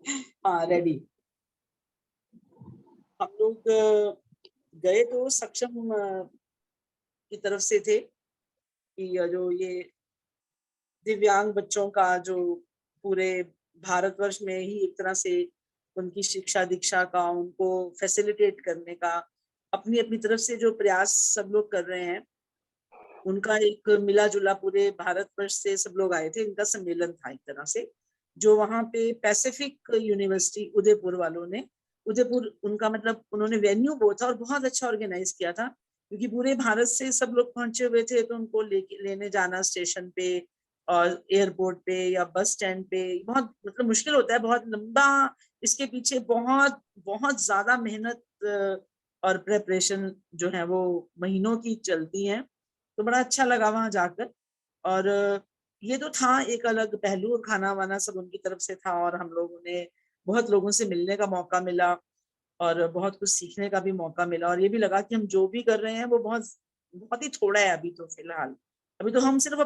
हाँ रेडी। हम लोग गए तो सक्षम की तरफ से थे कि जो ये दिव्यांग बच्चों का जो पूरे भारतवर्ष में ही एक तरह से उनकी शिक्षा दीक्षा का, उनको फैसिलिटेट करने का अपनी अपनी तरफ से जो प्रयास सब लोग कर रहे हैं, उनका एक मिला जुला पूरे भारतवर्ष से सब लोग आए थे। इनका सम्मेलन था एक तरह से, जो वहां पे पैसिफिक यूनिवर्सिटी उदयपुर वालों ने, उदयपुर उनका मतलब उन्होंने वेन्यू वो था और बहुत अच्छा ऑर्गेनाइज किया था, क्योंकि पूरे भारत से सब लोग पहुंचे हुए थे, तो उनको लेने जाना स्टेशन पे और एयरपोर्ट पे या बस स्टैंड पे बहुत मतलब मुश्किल होता है, बहुत लंबा। इसके पीछे बहुत बहुत ज्यादा मेहनत और प्रेपरेशन जो है वो महीनों की चलती है। तो बड़ा अच्छा लगा वहां जाकर। और ये तो था एक अलग पहलू, और खाना वाना सब उनकी तरफ से था, और हम लोगों ने बहुत लोगों से मिलने का मौका मिला और बहुत कुछ सीखने का भी मौका मिला। और ये भी लगा कि हम जो भी कर रहे हैं वो बहुत बहुत ही थोड़ा है अभी तो फिलहाल। अभी तो हम सिर्फ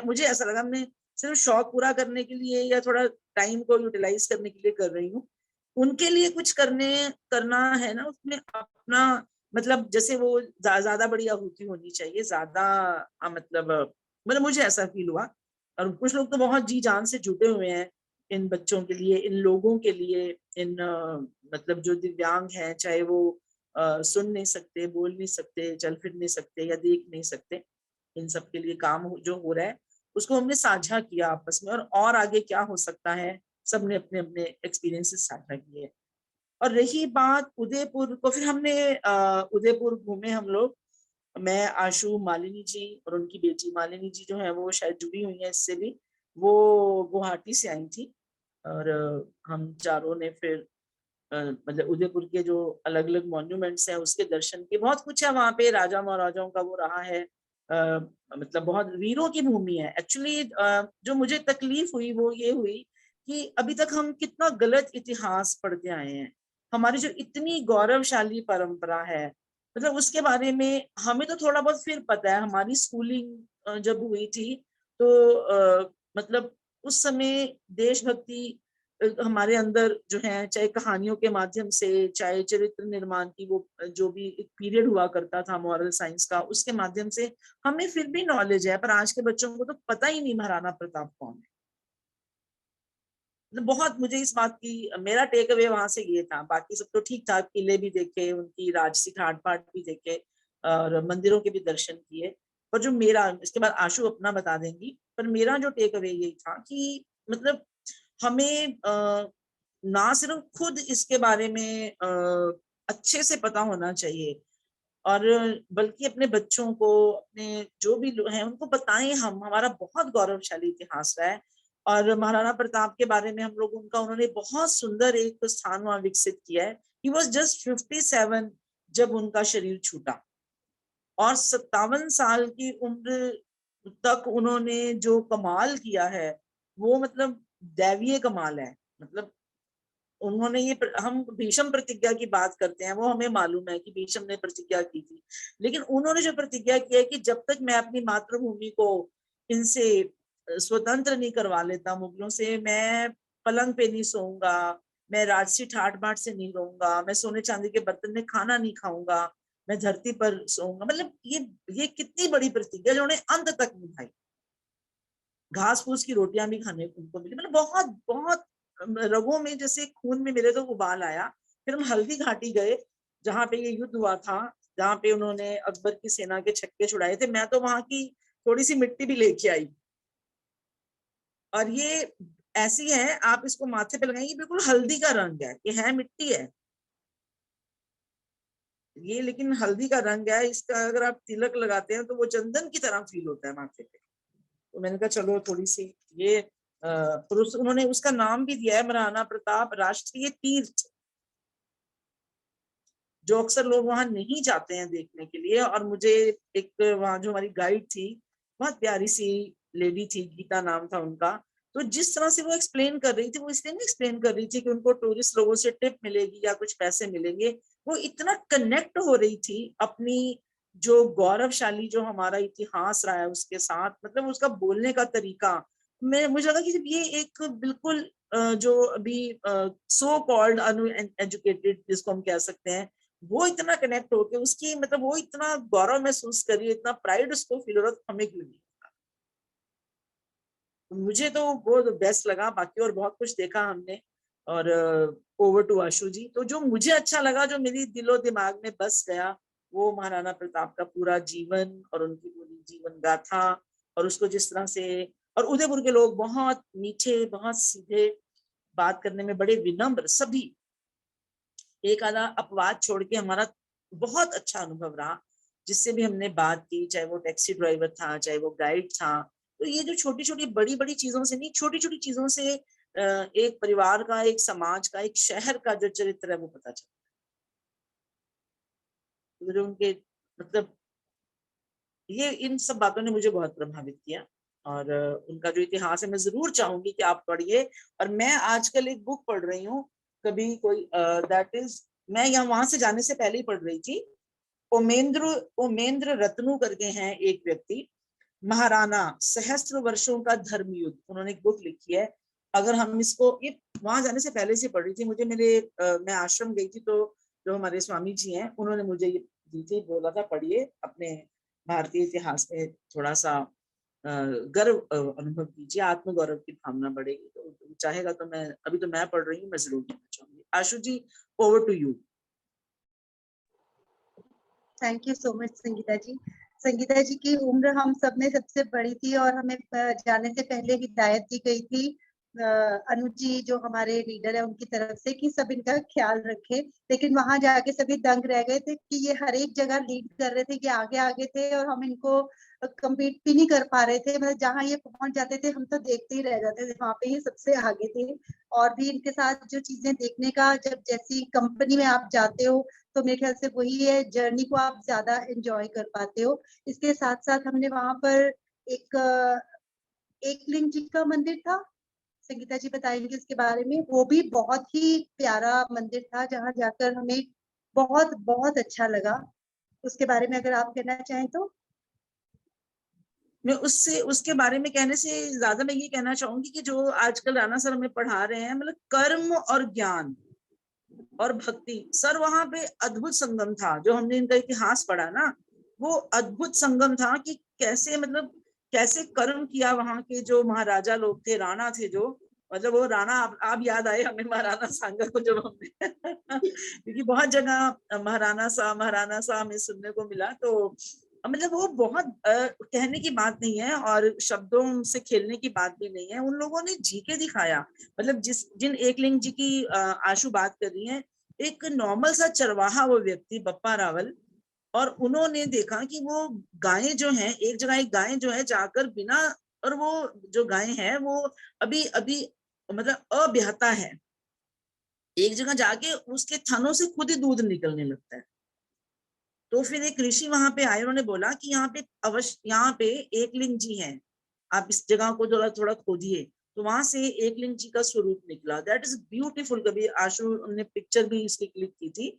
मुझे ऐसा लगा हमने सिर्फ शौक पूरा करने के लिए या थोड़ा टाइम को यूटिलाइज करने के लिए कर रही हूँ। उनके लिए कुछ करना है ना, उसमें अपना मतलब जैसे वो ज्यादा बड़ी आहुति होनी चाहिए, ज्यादा मतलब मुझे ऐसा फील हुआ। और कुछ लोग तो बहुत जी जान से जुटे हुए हैं इन बच्चों के लिए, इन लोगों के लिए, इन मतलब जो दिव्यांग हैं, चाहे वो सुन नहीं सकते, बोल नहीं सकते, चल फिर नहीं सकते या देख नहीं सकते, इन सब के लिए काम जो हो रहा है उसको हमने साझा किया आपस में। और आगे क्या हो सकता है, सबने अपने अपने एक्सपीरियंसेस साझा किए। और रही बात उदयपुर, तो फिर हमने उदयपुर घूमे हम लोग। मैं, आशु, मालिनी जी और उनकी बेटी मालिनी जी जो है वो शायद जुड़ी हुई है इससे भी, वो गुवाहाटी से आई थी। और हम चारों ने फिर मतलब उदयपुर के जो अलग अलग मॉन्यूमेंट्स हैं उसके दर्शन किए। बहुत कुछ है वहां पे, राजा महाराजाओं का वो रहा है, मतलब बहुत वीरों की भूमि है एक्चुअली। जो मुझे तकलीफ हुई वो ये हुई कि अभी तक हम कितना गलत इतिहास पढ़ते आए हैं। हमारी जो इतनी गौरवशाली परंपरा है, मतलब उसके बारे में हमें तो थोड़ा बहुत फिर पता है, हमारी स्कूलिंग जब हुई थी तो मतलब उस समय देशभक्ति हमारे अंदर जो है, चाहे कहानियों के माध्यम से, चाहे चरित्र निर्माण की वो जो भी एक पीरियड हुआ करता था मॉरल साइंस का, उसके माध्यम से हमें फिर भी नॉलेज है। पर आज के बच्चों को तो पता ही नहीं महाराणा प्रताप कौन है। मतलब बहुत मुझे इस बात की, मेरा टेक अवे वहां से ये था। बाकी सब तो ठीक ठाक, किले भी देखे, उनकी राजसी ठाट बाट भी देखे और मंदिरों के भी दर्शन किए। पर जो मेरा, इसके बाद आशु अपना बता देंगी, पर मेरा जो टेक अवे यही था कि मतलब हमें ना सिर्फ खुद इसके बारे में अच्छे से पता होना चाहिए, और बल्कि अपने बच्चों को, अपने जो भी लोग हैं उनको बताएं। हम, हमारा बहुत गौरवशाली इतिहास रहा है। और महाराणा प्रताप के बारे में हम लोग, उन्होंने बहुत सुंदर एक स्थान वहां विकसित किया है। ही वॉज जस्ट 57 जब उनका शरीर छूटा, और 57 साल की उम्र तक उन्होंने जो कमाल किया है वो मतलब दैवीय कमाल है। मतलब उन्होंने ये, हम भीष्म प्रतिज्ञा की बात करते हैं, वो हमें मालूम है कि भीष्म ने प्रतिज्ञा की थी, लेकिन उन्होंने जो प्रतिज्ञा की है कि जब तक मैं अपनी मातृभूमि को इनसे स्वतंत्र नहीं करवा लेता, मुगलों से, मैं पलंग पे नहीं सोऊंगा, मैं राजसी ठाट बाट से नहीं रहूंगा, मैं सोने चांदी के बर्तन में खाना नहीं खाऊंगा, मैं धरती पर सोऊंगा। मतलब ये कितनी बड़ी प्रतिज्ञा जो उन्होंने अंत तक निभाई। घास फूस की रोटियां भी खाने को उनको मिली। मतलब बहुत बहुत रगों में जैसे खून में मेरे तो उबाल आया। फिर हम हल्दी घाटी गए, जहाँ पे ये युद्ध हुआ था, जहाँ पे उन्होंने अकबर की सेना के छक्के छुड़ाए थे। मैं तो वहां की थोड़ी सी मिट्टी भी लेके आई, और ये ऐसी है, आप इसको माथे पे लगाएंगे, बिल्कुल हल्दी का रंग है, ये है मिट्टी है ये, लेकिन हल्दी का रंग है इसका। अगर आप तिलक लगाते हैं तो वो चंदन की तरह फील होता है माथे पे। तो मैंने कहा चलो थोड़ी सी ये पुरुष, उन्होंने उसका नाम भी दिया है महाराणा प्रताप राष्ट्रीय तीर्थ, जो अक्सर लोग वहां नहीं जाते हैं देखने के लिए। और मुझे एक वहां जो हमारी गाइड थी, बहुत प्यारी सी लेडी थी, गीता नाम था उनका। तो जिस तरह से वो एक्सप्लेन कर रही थी, वो इसलिए नहीं एक्सप्लेन कर रही थी कि उनको टूरिस्ट लोगों से टिप मिलेगी या कुछ पैसे मिलेंगे। वो इतना कनेक्ट हो रही थी अपनी जो गौरवशाली जो हमारा इतिहास रहा है उसके साथ, मतलब उसका बोलने का तरीका। मैं, मुझे लगा कि ये एक बिल्कुल जो अभी सो कॉल्ड अनएजुकेटेड जिसको हम कह सकते हैं, वो इतना कनेक्ट होके उसकी मतलब वो इतना गौरव महसूस कर रही है, इतना प्राइड उसको फील हो रहा है, हमें क्यों नहीं। मुझे तो वो बेस्ट लगा, बाकी और बहुत कुछ देखा हमने। और ओवर टू आशु जी, तो जो मुझे अच्छा लगा, जो मेरी दिलो दिमाग में बस गया, वो महाराणा प्रताप का पूरा जीवन और उनकी पूरी जीवन गाथा, और उसको जिस तरह से, और उदयपुर के लोग बहुत मीठे, बहुत सीधे, बात करने में बड़े विनम्र, सभी एक आधा अपवाद छोड़ के हमारा बहुत अच्छा अनुभव रहा, जिससे भी हमने बात की, चाहे वो टैक्सी ड्राइवर था, चाहे वो गाइड था। तो ये जो छोटी छोटी बड़ी बड़ी चीजों से नहीं, छोटी छोटी चीजों से एक परिवार का, एक समाज का, एक शहर का जो चरित्र है वो पता चलता है। तो जो उनके मतलब ये इन सब बातों ने मुझे बहुत प्रभावित किया। और उनका जो इतिहास है मैं जरूर चाहूंगी कि आप पढ़िए। और मैं आजकल एक बुक पढ़ रही हूँ, कभी कोई दैट इज, मैं यहाँ वहां से जाने से पहले ही पढ़ रही थी। ओमेंद्र ओमेंद्र रत्नू करके हैं एक व्यक्ति, महाराणा सहस्त्र वर्षों का धर्म युद्ध, उन्होंने एक बुक लिखी है। अगर हम इसको, ये वहां जाने से पहले से पढ़ रही थी, मुझे मेरे मैं आश्रम गई थी, तो जो हमारे स्वामी जी हैं उन्होंने मुझे ये दी थी, बोला था पढ़िए, अपने भारतीय इतिहास में थोड़ा सा गर्व अनुभव कीजिए, आत्मगौरव की भावना बढ़ेगी। तो चाहेगा तो मैं, अभी तो मैं पढ़ रही हूँ, मैं जरूर कहना चाहूंगी। Ashu ji, over to you. Thank you so much Sangeeta ji. Sangeeta ji की उम्र हम सब में सबसे बड़ी थी, और हमें जाने से पहले हिदायत दी गई थी अनुज जी जो हमारे लीडर है उनकी तरफ से, कि सब इनका ख्याल रखे। लेकिन वहां जाके सभी दंग रह गए थे कि ये हर एक जगह लीड कर रहे थे, कि आगे आगे थे, और हम इनको कम्पीट भी नहीं कर पा रहे थे। मतलब जहां ये पहुंच जाते थे हम तो देखते ही रह जाते थे, वहां पे ये सबसे आगे थे। और भी इनके साथ जो चीजें देखने का, जब जैसी कंपनी में आप जाते हो तो मेरे ख्याल से वही है, जर्नी को आप ज्यादा एंजॉय कर पाते हो। इसके साथ साथ हमने वहां पर एक एकलिंग जी का मंदिर था, संगीता जी बताएंगे इसके बारे में। वो भी बहुत ही प्यारा मंदिर था, जहां जाकर हमें बहुत बहुत अच्छा लगा। उसके बारे में अगर आप कहना चाहें तो। मैं उससे, उसके बारे में कहने से ज्यादा मैं ये कहना चाहूंगी कि जो आजकल राणा सर हमें पढ़ा रहे हैं, मतलब कर्म और ज्ञान और भक्ति, सर वहां पे अद्भुत संगम था। जो हमने इनका इतिहास पढ़ा ना, वो अद्भुत संगम था कि कैसे मतलब कैसे कर्म किया वहां के जो महाराजा लोग थे, राणा थे जो, मतलब वो राणा, आप याद आए हमें महाराणा सांगा को जब हमने क्योंकि बहुत जगह महाराणा सा हमें सुनने को मिला। तो मतलब वो बहुत कहने की बात नहीं है, और शब्दों से खेलने की बात भी नहीं है, उन लोगों ने जी के दिखाया। मतलब जिन एकलिंग जी की आशु बात कर रही है, एक नॉर्मल सा चरवाहा वो व्यक्ति बप्पा रावल, और उन्होंने देखा कि वो गायें जो हैं, एक जगह एक गाय जो है जाकर बिना, और वो जो गाय है वो अभी अभी मतलब अब्याहता है, एक जगह जाके उसके थनों से खुद ही दूध निकलने लगता है। तो फिर एक ऋषि वहां पे आए, उन्होंने बोला कि यहाँ पे अवश्य, यहाँ पे एकलिंग जी हैं, आप इस जगह को थोड़ा थोड़ा खोजिए। तो वहां से एकलिंग जी का स्वरूप निकला। That is beautiful. कभी आशु ने पिक्चर भी इसकी क्लिक की थी।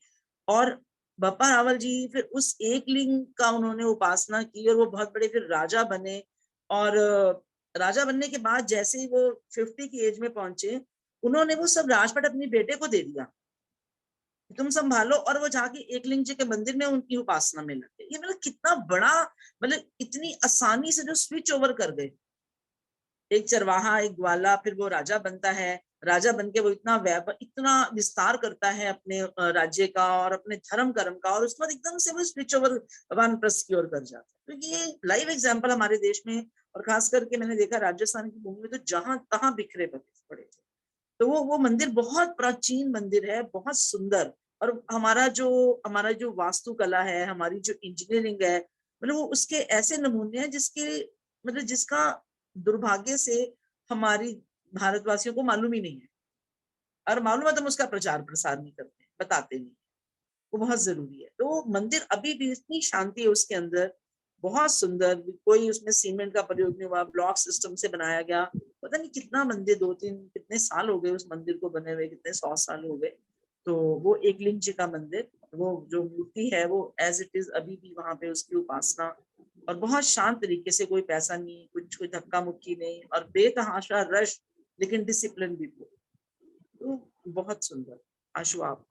और बप्पा रावल जी फिर उस एकलिंग का उन्होंने उपासना की, और वो बहुत बड़े फिर राजा बने। और राजा बनने के बाद जैसे ही वो 50 की एज में पहुंचे, उन्होंने वो सब राजपाट अपने बेटे को दे दिया, तुम संभालो, और वो जाके एकलिंग जी के मंदिर में उनकी उपासना में लगे। ये मतलब कितना बड़ा, मतलब इतनी आसानी से जो स्विच ओवर कर गए, एक चरवाहा, एक ग्वाला, फिर वो राजा बनता है। राजा बन के वो इतना व्यापार, इतना विस्तार करता है अपने राज्य का और अपने धर्म कर्म का, और उसके बाद एकदम से वो स्विच ओवर वानप्रस्थ की ओर कर जाता है। तो ये लाइव एग्जाम्पल हमारे देश में, और खास करके मैंने देखा राजस्थान की भूमि में, तो जहां तहां बिखरे पड़े थे। तो वो मंदिर बहुत प्राचीन मंदिर है, बहुत सुंदर। और हमारा जो वास्तुकला है, हमारी जो इंजीनियरिंग है, मतलब वो उसके ऐसे नमूने हैं जिसके मतलब जिसका दुर्भाग्य से हमारी भारतवासियों को मालूम ही नहीं है। और मालूम है तो हम उसका प्रचार प्रसार नहीं करते, बताते नहीं। वो बहुत जरूरी है। तो मंदिर अभी भी इतनी शांति है उसके अंदर, बहुत सुंदर, कोई उसमें सीमेंट का प्रयोग नहीं हुआ, ब्लॉक सिस्टम से बनाया गया। पता नहीं कितना मंदिर, 2-3 कितने साल हो गए उस मंदिर को बने हुए, कितने 100 साल हो गए। तो वो एकलिंग जी का मंदिर, वो जो मूर्ति है वो एज इट इज अभी भी वहां पे उसकी उपासना, और बहुत शांत तरीके से, कोई पैसा नहीं, कुछ कोई धक्का मुक्की नहीं, और बेतहाशा रश, लेकिन डिसिप्लिन भी। तो बहुत सुंदर। आशु आप।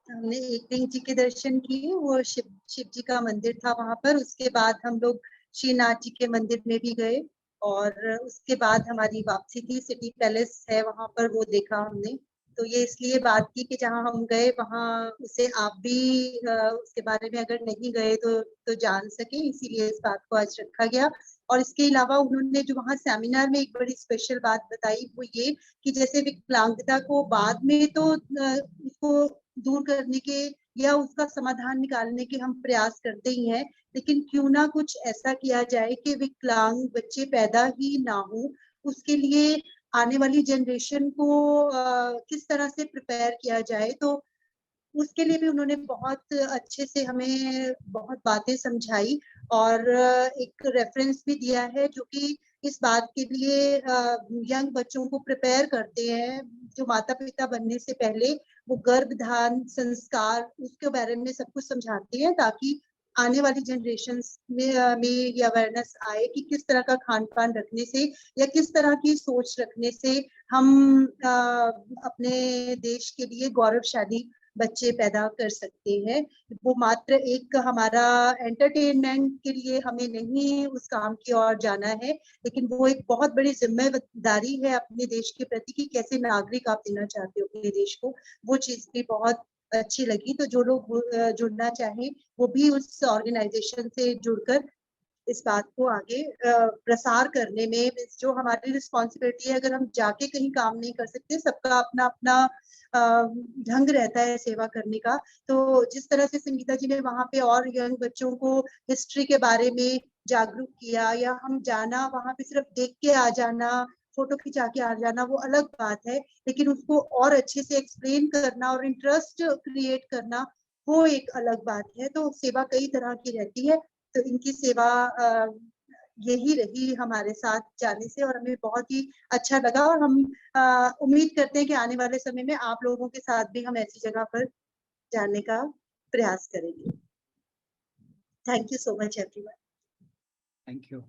हमने एकलिंग जी के दर्शन किए, वो शिव जी का मंदिर था वहां पर। उसके बाद हम लोग श्रीनाथ जी के मंदिर में भी गए और उसके बाद हमारी वापसी थी। सिटी पैलेस है वहां पर, वो देखा हमने। तो ये इसलिए बात की कि जहाँ हम गए वहां उसे आप भी उसके बारे में अगर नहीं गए तो जान सके, इसीलिए इस बात को आज रखा गया। और इसके अलावा उन्होंने जो वहाँ सेमिनार में एक बड़ी स्पेशल बात बताई वो ये कि जैसे विकलांगता को बाद में तो उसको दूर करने के या उसका समाधान निकालने के हम प्रयास करते ही हैं, लेकिन क्यों ना कुछ ऐसा किया जाए कि विकलांग बच्चे पैदा ही ना हो। उसके लिए आने वाली जनरेशन को किस तरह से प्रिपेयर किया जाए, तो उसके लिए भी उन्होंने बहुत अच्छे से हमें बहुत बातें समझाई और एक रेफरेंस भी दिया है जो कि इस बात के लिए यंग बच्चों को प्रिपेयर करते हैं जो माता पिता बनने से पहले वो गर्भधान संस्कार उसके बारे में सब कुछ समझाते हैं, ताकि आने वाली जनरेशन में ये अवेयरनेस आए कि किस तरह का खान पान रखने से या किस तरह की सोच रखने से हम अपने देश के लिए गौरवशाली बच्चे पैदा कर सकते हैं। वो मात्र एक हमारा एंटरटेनमेंट के लिए हमें नहीं उस काम की ओर जाना है, लेकिन वो एक बहुत बड़ी जिम्मेदारी है अपने देश के प्रति कि कैसे नागरिक आप देना चाहते हो अपने देश को। वो चीज भी बहुत अच्छी लगी। तो जो लोग जुड़ना चाहें वो भी उस ऑर्गेनाइजेशन से जुड़कर इस बात को आगे प्रसार करने में, जो हमारी रिस्पॉन्सिबिलिटी है। अगर हम जाके कहीं काम नहीं कर सकते, सबका अपना अपना ढंग रहता है सेवा करने का। तो जिस तरह से संगीता जी ने वहां पे और यंग बच्चों को हिस्ट्री के बारे में जागरूक किया, या हम जाना वहां पे सिर्फ देख के आ जाना, फोटो खिंचा के आ जाना, वो अलग बात है, लेकिन उसको और अच्छे से एक्सप्लेन करना और इंटरेस्ट क्रिएट करना वो एक अलग बात है। तो सेवा कई तरह की रहती है। तो इनकी सेवा यही रही हमारे साथ जाने से, और हमें बहुत ही अच्छा लगा। और हम उम्मीद करते हैं कि आने वाले समय में आप लोगों के साथ भी हम ऐसी जगह पर जाने का प्रयास करेंगे। Thank you so much everyone. Thank you.